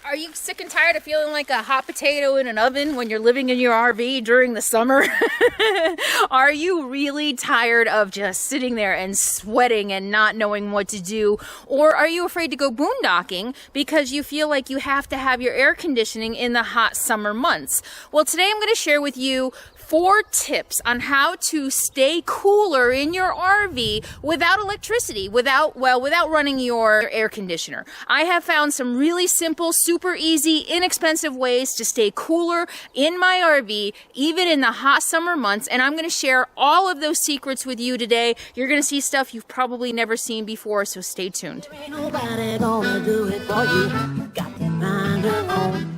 Are you sick and tired of feeling like a hot potato in an oven when you're living in your RV during the summer? Are you really tired of just sitting there and sweating and not knowing what to do? Or are you afraid to go boondocking because you feel like you have to have your air conditioning in the hot summer months? Well, today I'm going to share with you 4 tips on how to stay cooler in your RV without electricity, without running your air conditioner. I have found some really simple, super easy, inexpensive ways to stay cooler in my RV, even in the hot summer months, and I'm going to share all of those secrets with you today. You're going to see stuff you've probably never seen before, so stay tuned. Ain't nobody gonna do it for you. You got to find your own.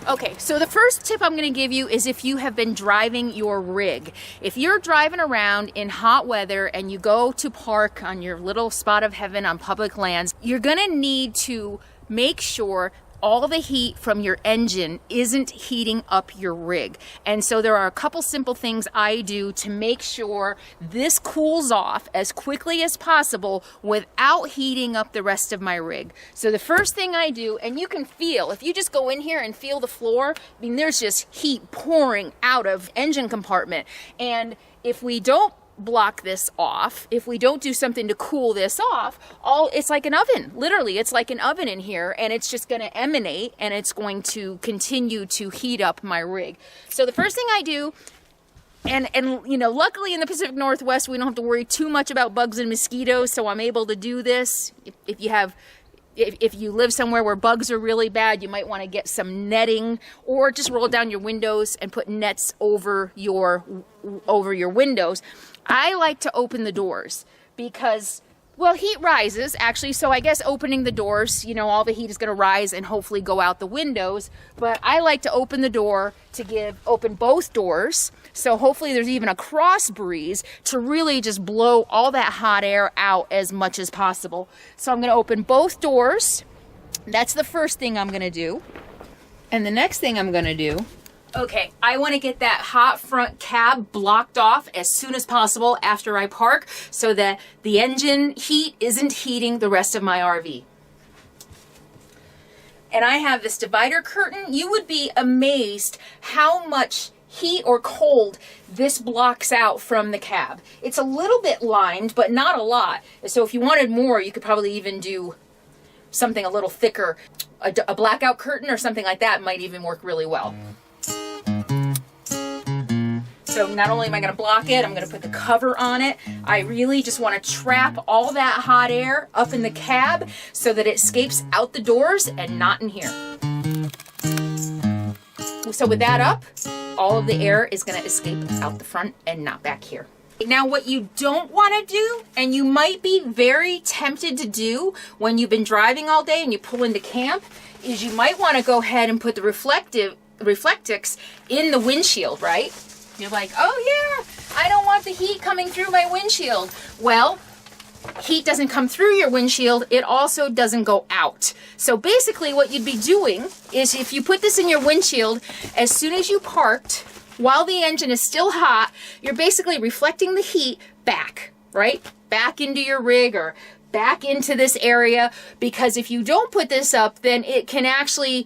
Okay, so the first tip I'm going to give you is if you have been driving your rig. If you're driving around in hot weather and you go to park on your little spot of heaven on public lands, you're going to need to make sure all the heat from your engine isn't heating up your rig. And so there are a couple simple things I do to make sure this cools off as quickly as possible without heating up the rest of my rig. So the first thing I do, and you can feel, if you just go in here and feel the floor, I mean, there's just heat pouring out of engine compartment. And if we don't block this off, if we don't do something to cool this off, it's like an oven. Literally, it's like an oven in here, and it's just going to emanate and it's going to continue to heat up my rig. So the first thing I do, and you know, luckily in the Pacific Northwest we don't have to worry too much about bugs and mosquitoes, so I'm able to do this. If you live somewhere where bugs are really bad, you might want to get some netting, or just roll down your windows and put nets over your windows. I like to open the doors because, well, heat rises actually, so I guess opening the doors, you know, all the heat is going to rise and hopefully go out the windows. But I like to open the door to open both doors, so hopefully there's even a cross breeze to really just blow all that hot air out as much as possible. So I'm going to open both doors. That's the first thing I'm going to do. And the next thing I'm going to do, okay, I want to get that hot front cab blocked off as soon as possible after I park so that the engine heat isn't heating the rest of my RV. And I have this divider curtain. You would be amazed how much heat or cold this blocks out from the cab. It's a little bit lined, but not a lot. So if you wanted more, you could probably even do something a little thicker. A blackout curtain or something like that might even work really well. So not only am I going to block it, I'm going to put the cover on it. I really just want to trap all that hot air up in the cab so that it escapes out the doors and not in here. So with that up, all of the air is going to escape out the front and not back here. Now what you don't want to do, and you might be very tempted to do when you've been driving all day and you pull into camp, is you might want to go ahead and put the reflectix in the windshield, right? You're like, oh yeah, I don't want the heat coming through my windshield. Well, heat doesn't come through your windshield, it also doesn't go out. So basically what you'd be doing is if you put this in your windshield, as soon as you parked, while the engine is still hot, you're basically reflecting the heat back, right? Back into your rig or back into this area, because if you don't put this up, then it can actually,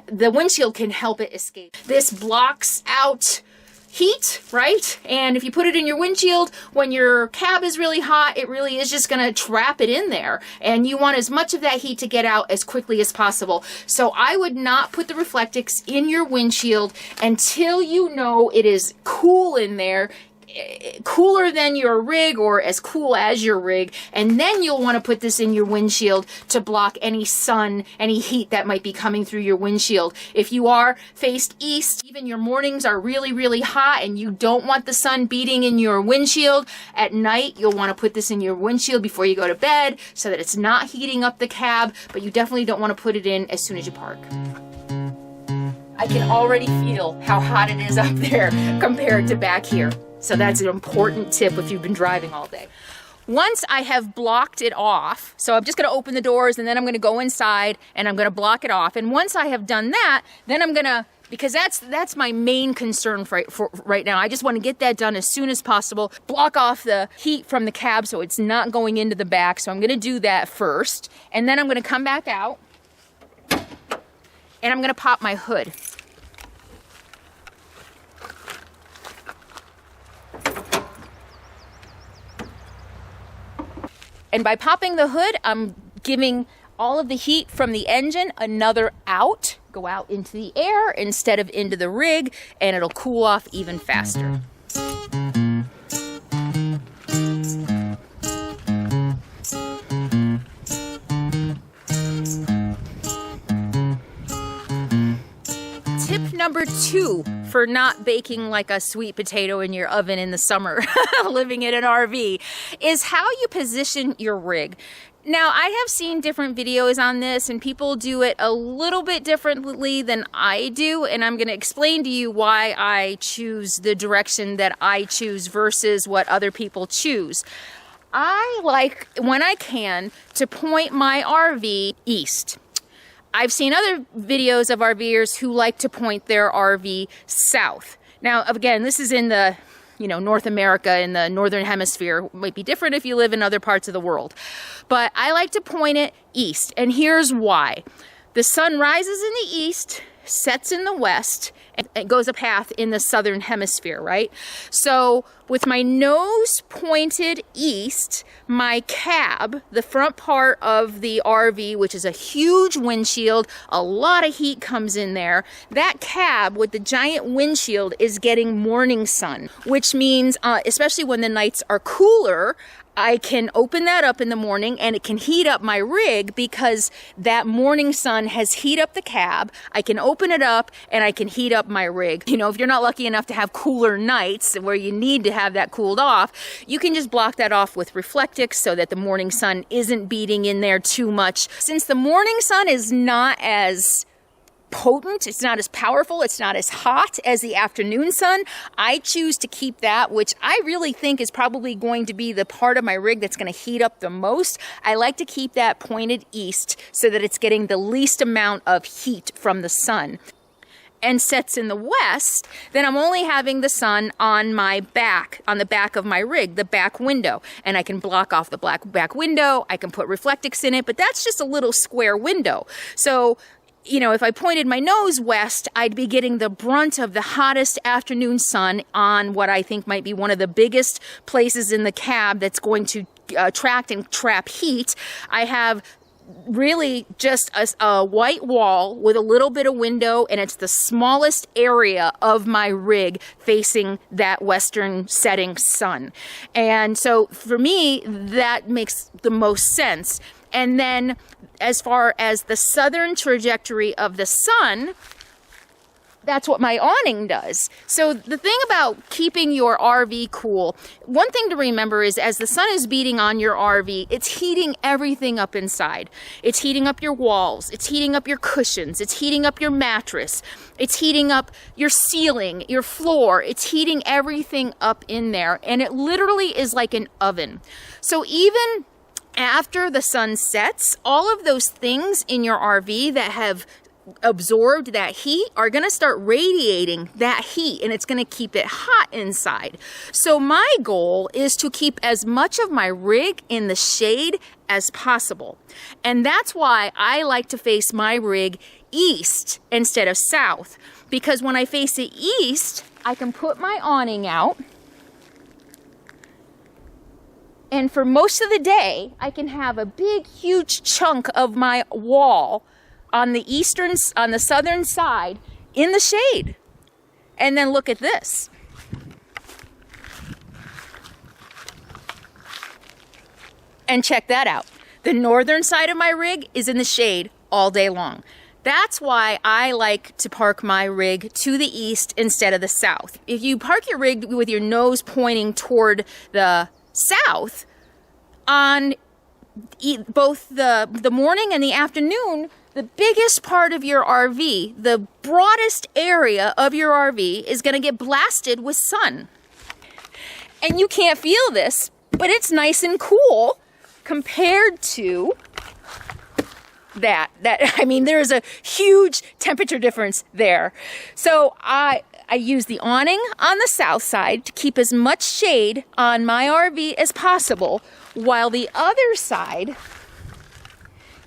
the windshield can help it escape. This blocks out heat, right? And if you put it in your windshield, when your cab is really hot, it really is just going to trap it in there. And you want as much of that heat to get out as quickly as possible. So I would not put the reflectix in your windshield until you know it is cool in there, cooler than your rig or as cool as your rig, and then you'll want to put this in your windshield to block any sun, any heat that might be coming through your windshield. If you are faced east, even your mornings are really, really hot and you don't want the sun beating in your windshield, at night you'll want to put this in your windshield before you go to bed so that it's not heating up the cab, but you definitely don't want to put it in as soon as you park. I can already feel how hot it is up there compared to back here. So that's an important tip if you've been driving all day. Once I have blocked it off, so I'm just going to open the doors and then I'm going to go inside and I'm going to block it off. And once I have done that, then I'm going to, because that's my main concern for right now. I just want to get that done as soon as possible. Block off the heat from the cab so it's not going into the back. So I'm going to do that first. And then I'm going to come back out And I'm gonna pop my hood. And by popping the hood, I'm giving all of the heat from the engine another out, go out into the air instead of into the rig, and it'll cool off even faster. Tip number 2 for not baking like a sweet potato in your oven in the summer, living in an RV, is how you position your rig. Now, I have seen different videos on this, and people do it a little bit differently than I do, and I'm going to explain to you why I choose the direction that I choose versus what other people choose. I like, when I can, to point my RV east. I've seen other videos of RVers who like to point their RV south. Now, again, this is in the North America, in the Northern Hemisphere. It might be different if you live in other parts of the world. But I like to point it east, and here's why. The sun rises in the east, sets in the west, and it goes a path in the Southern Hemisphere, right? So with my nose pointed east, my cab, the front part of the RV, which is a huge windshield, a lot of heat comes in there. That cab with the giant windshield is getting morning sun, which means, especially when the nights are cooler, I can open that up in the morning and it can heat up my rig because that morning sun has heat up the cab. I can open it up and I can heat up my rig. If you're not lucky enough to have cooler nights where you need to have that cooled off, you can just block that off with Reflectix so that the morning sun isn't beating in there too much. Since the morning sun is not as potent, it's not as powerful, it's not as hot as the afternoon sun, I choose to keep that, which I really think is probably going to be the part of my rig that's going to heat up the most. I like to keep that pointed east so that it's getting the least amount of heat from the sun. And sets in the west, then I'm only having the sun on my back, on the back of my rig, the back window. And I can block off the back window, I can put Reflectix in it, but that's just a little square window. So if I pointed my nose west, I'd be getting the brunt of the hottest afternoon sun on what I think might be one of the biggest places in the cab that's going to attract and trap heat. I have really just a white wall with a little bit of window, and it's the smallest area of my rig facing that western setting sun. And so for me, that makes the most sense. And then as far as the southern trajectory of the sun, that's what my awning does. So the thing about keeping your RV cool, one thing to remember is as the sun is beating on your RV, it's heating everything up inside. It's heating up your walls, it's heating up your cushions, it's heating up your mattress, it's heating up your ceiling, your floor, it's heating everything up in there, and it literally is like an oven. So even after the sun sets, all of those things in your RV that have absorbed that heat are going to start radiating that heat, and it's going to keep it hot inside. So my goal is to keep as much of my rig in the shade as possible. And that's why I like to face my rig east instead of south, because when I face it east, I can put my awning out, and for most of the day, I can have a big, huge chunk of my wall on the southern side in the shade. And then look at this. And check that out. The northern side of my rig is in the shade all day long. That's why I like to park my rig to the east instead of the south. If you park your rig with your nose pointing toward the south, on both the morning and the afternoon, the biggest part of your RV, the broadest area of your RV, is going to get blasted with sun. And you can't feel this, but it's nice and cool compared to that. I mean, there's a huge temperature difference there. So I use the awning on the south side to keep as much shade on my RV as possible, while the other side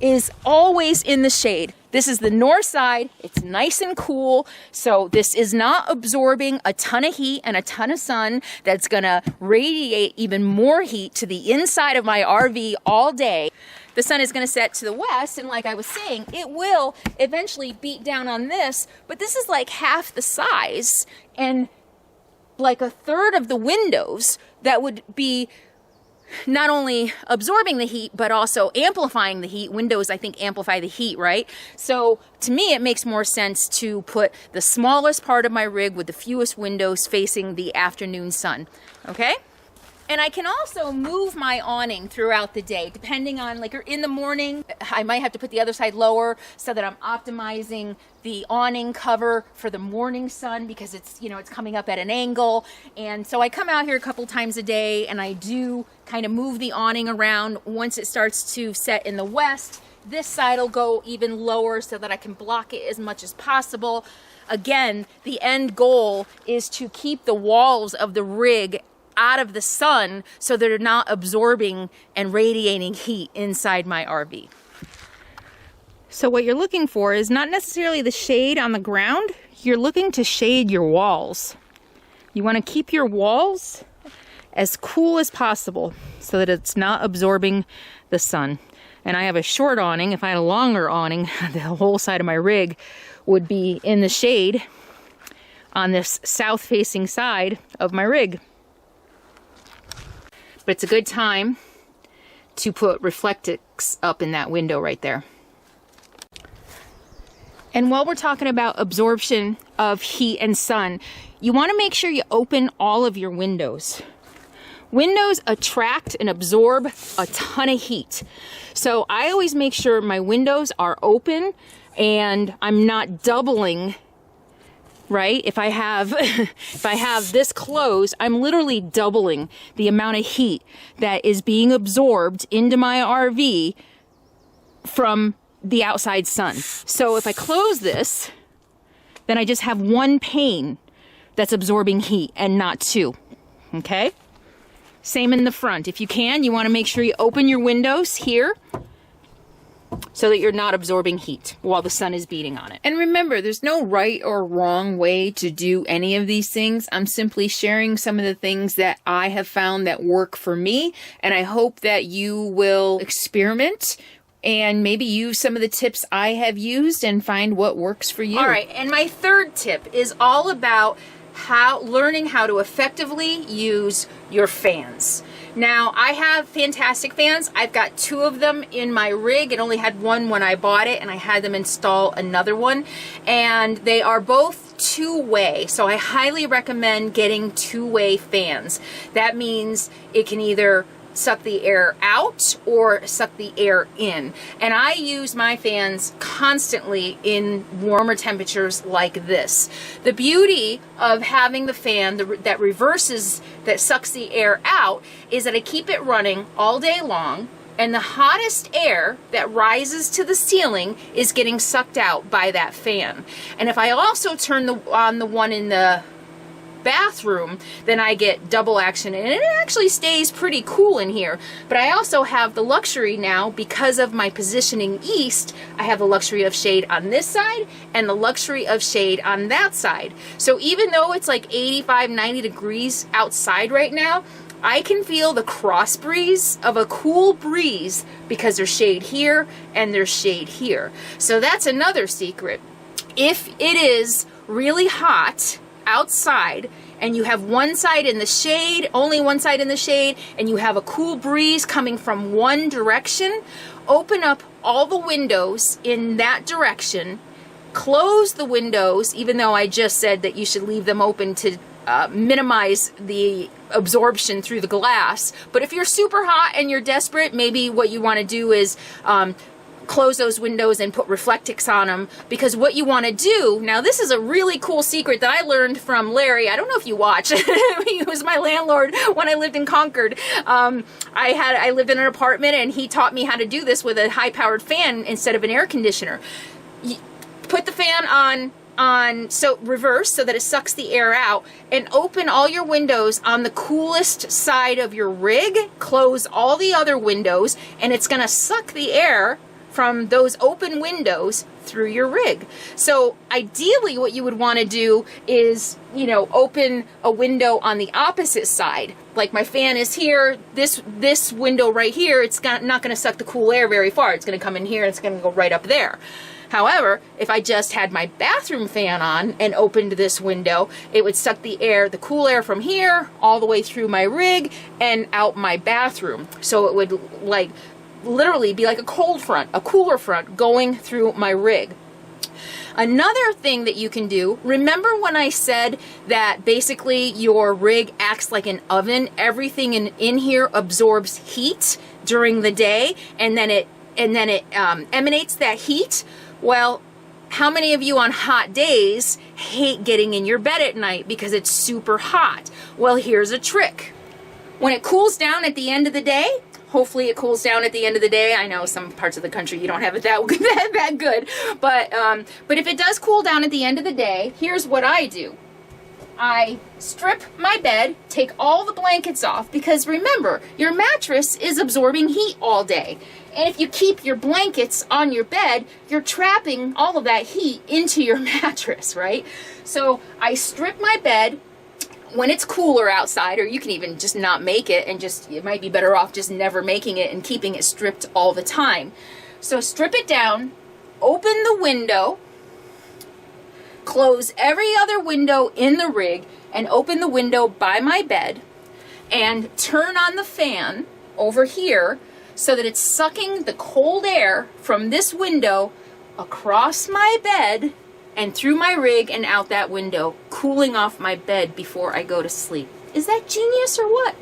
is always in the shade. This is the north side. It's nice and cool. So this is not absorbing a ton of heat and a ton of sun that's gonna radiate even more heat to the inside of my RV all day. The sun is gonna set to the west, and like I was saying, it will eventually beat down on this, but this is like half the size and like a third of the windows that would be not only absorbing the heat, but also amplifying the heat. Windows, I think, amplify the heat, right? So to me, it makes more sense to put the smallest part of my rig with the fewest windows facing the afternoon sun, okay? And I can also move my awning throughout the day, depending on, like, in the morning, I might have to put the other side lower so that I'm optimizing the awning cover for the morning sun, because it's, you know, it's coming up at an angle. And so I come out here a couple times a day and I do kind of move the awning around. Once it starts to set in the west, this side will go even lower so that I can block it as much as possible. Again, the end goal is to keep the walls of the rig out of the sun so they're not absorbing and radiating heat inside my RV. So what you're looking for is not necessarily the shade on the ground. You're looking to shade your walls. You want to keep your walls as cool as possible so that it's not absorbing the sun. And I have a short awning. If I had a longer awning, the whole side of my rig would be in the shade on this south-facing side of my rig. But it's a good time to put Reflectix up in that window right there. And while we're talking about absorption of heat and sun, you want to make sure you open all of your windows. Windows attract and absorb a ton of heat. So I always make sure my windows are open and I'm not doubling. Right? If I have this closed, I'm literally doubling the amount of heat that is being absorbed into my RV from the outside sun. So if I close this, then I just have one pane that's absorbing heat and not two. Okay? Same in the front. If you can, you want to make sure you open your windows here so that you're not absorbing heat while the sun is beating on it. And remember, there's no right or wrong way to do any of these things. I'm simply sharing some of the things that I have found that work for me, and I hope that you will experiment and maybe use some of the tips I have used and find what works for you. All right, and my third tip is all about learning how to effectively use your fans. Now, I have fantastic fans. I've got 2 of them in my rig. It only had one when I bought it, and I had them install another one. And they are both 2-way, so I highly recommend getting 2-way fans. That means it can either suck the air out or suck the air in. And I use my fans constantly in warmer temperatures like this. The beauty of having the fan that reverses, that sucks the air out, is that I keep it running all day long, and the hottest air that rises to the ceiling is getting sucked out by that fan. And if I also turn on the one in the bathroom, then I get double action, and it actually stays pretty cool in here. But I also have the luxury now, because of my positioning east, I have the luxury of shade on this side and the luxury of shade on that side. So even though it's like 85, 90 degrees outside right now, I can feel the cross breeze of a cool breeze because there's shade here and there's shade here. So that's another secret. If it is really hot outside and you have one side in the shade, only one side in the shade, and you have a cool breeze coming from one direction, open up all the windows in that direction, close the windows, even though I just said that you should leave them open to minimize the absorption through the glass. But if you're super hot and you're desperate, maybe what you want to do is close those windows and put Reflectix on them, because what you want to do, now this is a really cool secret that I learned from Larry. I don't know if you watch. He was my landlord when I lived in Concord. I lived in an apartment, and he taught me how to do this with a high-powered fan instead of an air conditioner. You put the fan on so reverse so that it sucks the air out, and open all your windows on the coolest side of your rig, close all the other windows, and it's going to suck the air from those open windows through your rig. So ideally what you would want to do is, you know, open a window on the opposite side. Like my fan is here, this window right here, it's not going to suck the cool air very far. It's going to come in here and it's going to go right up there. However, if I just had my bathroom fan on and opened this window, it would suck the air, the cool air from here all the way through my rig and out my bathroom. So it would like literally be like a cold front, a cooler front going through my rig. Another thing that you can do, remember when I said that basically your rig acts like an oven? Everything in here absorbs heat during the day, and then it emanates that heat. Well, how many of you on hot days hate getting in your bed at night because it's super hot? Well, here's a trick. When it cools down at the end of the day, hopefully it cools down at the end of the day. I know some parts of the country you don't have it that good, but if it does cool down at the end of the day, here's what I do. I strip my bed, take all the blankets off, because remember, your mattress is absorbing heat all day. And if you keep your blankets on your bed, you're trapping all of that heat into your mattress, right? So I strip my bed when it's cooler outside, or you can even just not make it and it might be better off just never making it and keeping it stripped all the time. So strip it down, open the window, close every other window in the rig, and open the window by my bed, and turn on the fan over here so that it's sucking the cold air from this window across my bed and through my rig and out that window, cooling off my bed before I go to sleep. Is that genius or what?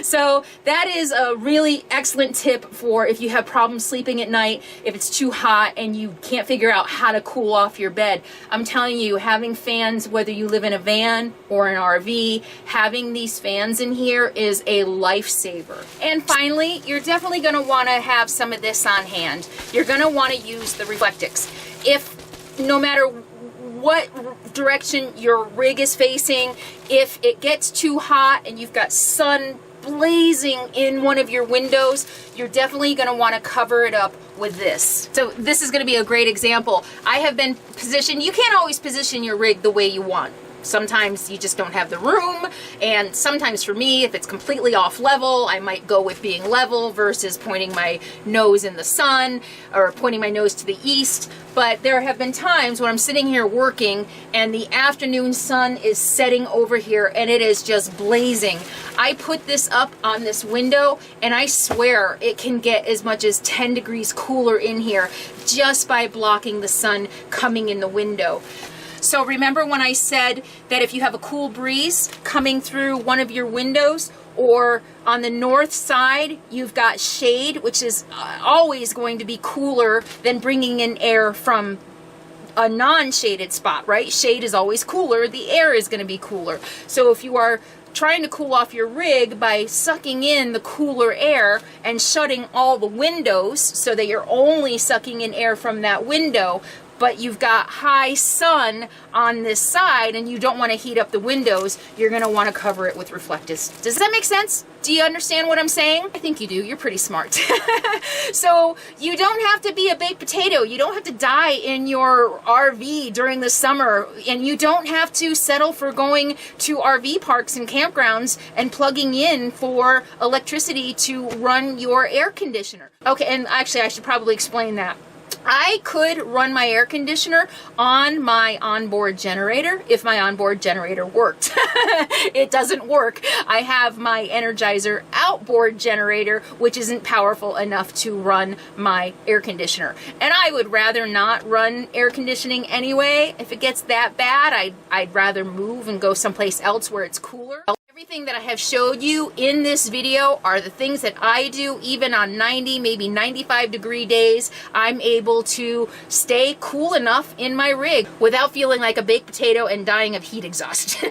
So that is a really excellent tip for if you have problems sleeping at night, if it's too hot and you can't figure out how to cool off your bed. I'm telling you, having fans, whether you live in a van or an RV, having these fans in here is a lifesaver. And finally, you're definitely going to want to have some of this on hand. You're going to want to use the Reflectix. If no matter what direction your rig is facing, if it gets too hot and you've got sun blazing in one of your windows, you're definitely going to want to cover it up with this. So this is going to be a great example. I have been positioned, you can't always position your rig the way you want. Sometimes you just don't have the room, and sometimes for me, if it's completely off level, I might go with being level versus pointing my nose in the sun or pointing my nose to the east. But there have been times when I'm sitting here working and the afternoon sun is setting over here and it is just blazing. I put this up on this window and I swear it can get as much as 10 degrees cooler in here just by blocking the sun coming in the window. So remember when I said that if you have a cool breeze coming through one of your windows, or on the north side you've got shade, which is always going to be cooler than bringing in air from a non-shaded spot, right? Shade is always cooler, the air is going to be cooler. So if you are trying to cool off your rig by sucking in the cooler air and shutting all the windows so that you're only sucking in air from that window, but you've got high sun on this side and you don't want to heat up the windows, you're going to want to cover it with Reflectix. Does that make sense? Do you understand what I'm saying? I think you do. You're pretty smart. So you don't have to be a baked potato. You don't have to die in your RV during the summer, and you don't have to settle for going to RV parks and campgrounds and plugging in for electricity to run your air conditioner. Okay, and actually I should probably explain that. I could run my air conditioner on my onboard generator if my onboard generator worked. It doesn't work. I have my Energizer outboard generator, which isn't powerful enough to run my air conditioner. And I would rather not run air conditioning anyway. If it gets that bad, I'd rather move and go someplace else where it's cooler. Everything that I have showed you in this video are the things that I do. Even on 90, maybe 95 degree days, I'm able to stay cool enough in my rig without feeling like a baked potato and dying of heat exhaustion.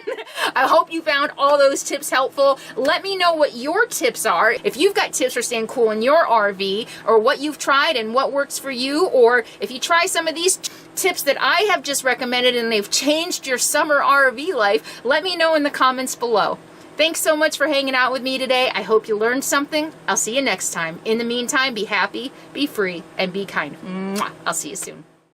I hope you found all those tips helpful. Let me know what your tips are. If you've got tips for staying cool in your RV, or what you've tried and what works for you, or if you try some of these tips that I have just recommended and they've changed your summer RV life, let me know in the comments below. Thanks so much for hanging out with me today. I hope you learned something. I'll see you next time. In the meantime, be happy, be free, and be kind. Mwah. I'll see you soon.